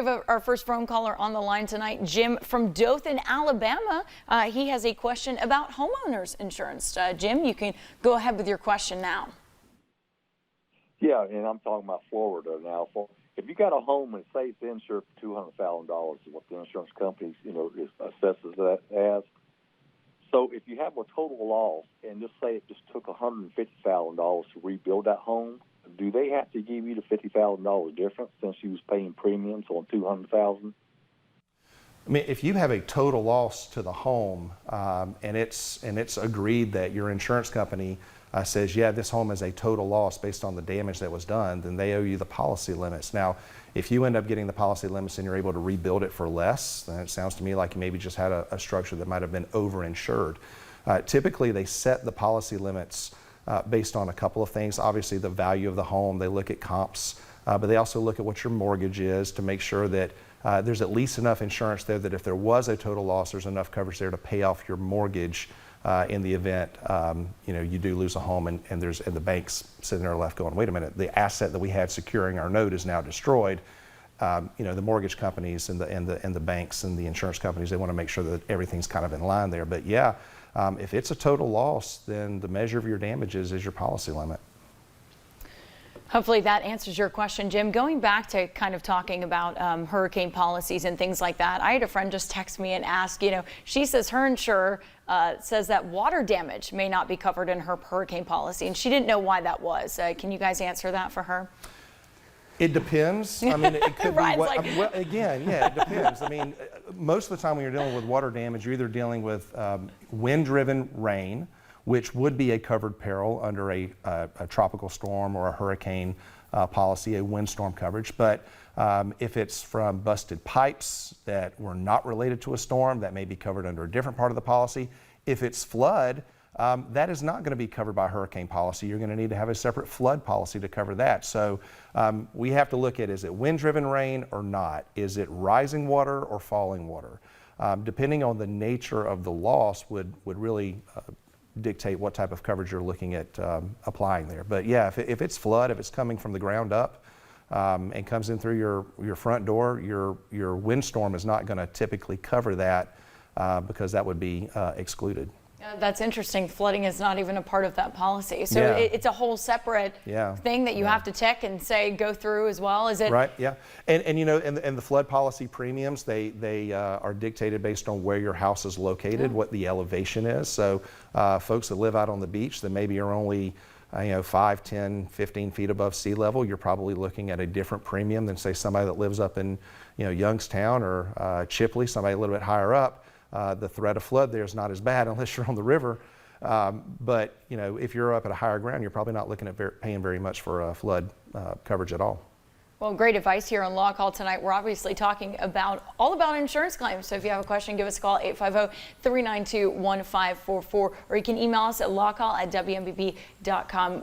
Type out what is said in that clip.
have our first phone caller on the line tonight, Jim from Dothan, Alabama. He has a question about homeowners insurance. Jim, you can go ahead with your question now. Yeah, and I'm talking about Florida now. If you got a home and say it's insured for $200,000, is what the insurance company, assesses that as. So if you have a total loss, and just say it just took $150,000 to rebuild that home, do they have to give you the $50,000 difference since you was paying premiums on $200,000? I mean, if you have a total loss to the home, and it's agreed that your insurance company says, yeah, this home is a total loss based on the damage that was done, then they owe you the policy limits. Now, if you end up getting the policy limits and you're able to rebuild it for less, then it sounds to me like you maybe just had a structure that might have been overinsured. Typically, they set the policy limits based on a couple of things. Obviously, the value of the home, they look at comps, but they also look at what your mortgage is to make sure that there's at least enough insurance there that if there was a total loss, there's enough coverage there to pay off your mortgage in the event you do lose a home, and the bank's sitting there left going, wait a minute, the asset that we had securing our note is now destroyed. The mortgage companies and the banks and the insurance companies, they want to make sure that everything's kind of in line there. But yeah, if it's a total loss, then the measure of your damages is your policy limit. Hopefully that answers your question, Jim. Going back to kind of talking about hurricane policies and things like that, I had a friend just text me and ask, she says her insurer says that water damage may not be covered in her hurricane policy, and she didn't know why that was. Can you guys answer that for her? It depends. I mean, it could be like... again, yeah, it depends. I mean, most of the time when you're dealing with water damage, you're either dealing with wind-driven rain, which would be a covered peril under a tropical storm or a hurricane policy, a windstorm coverage. But if it's from busted pipes that were not related to a storm, that may be covered under a different part of the policy. If it's flood, that is not going to be covered by hurricane policy. You're going to need to have a separate flood policy to cover that. So we have to look at, is it wind-driven rain or not? Is it rising water or falling water? Depending on the nature of the loss would really dictate what type of coverage you're looking at applying there. But yeah, if it's flood, if it's coming from the ground up and comes in through your front door, your windstorm is not going to typically cover that because that would be excluded. That's interesting. Flooding is not even a part of that policy. So it's a whole separate thing that you have to check and say go through as well. Is it? Right, yeah. And the flood policy premiums, they are dictated based on where your house is located, what the elevation is. So folks that live out on the beach that maybe are only 5, 10, 15 feet above sea level, you're probably looking at a different premium than say somebody that lives up in Youngstown or Chipley, somebody a little bit higher up. The threat of flood there is not as bad unless you're on the river. But if you're up at a higher ground, you're probably not looking at paying very much for flood coverage at all. Well, great advice here on Law Call tonight. We're obviously talking all about insurance claims. So if you have a question, give us a call, 850-392-1544, or you can email us at lawcall@wmbb.com.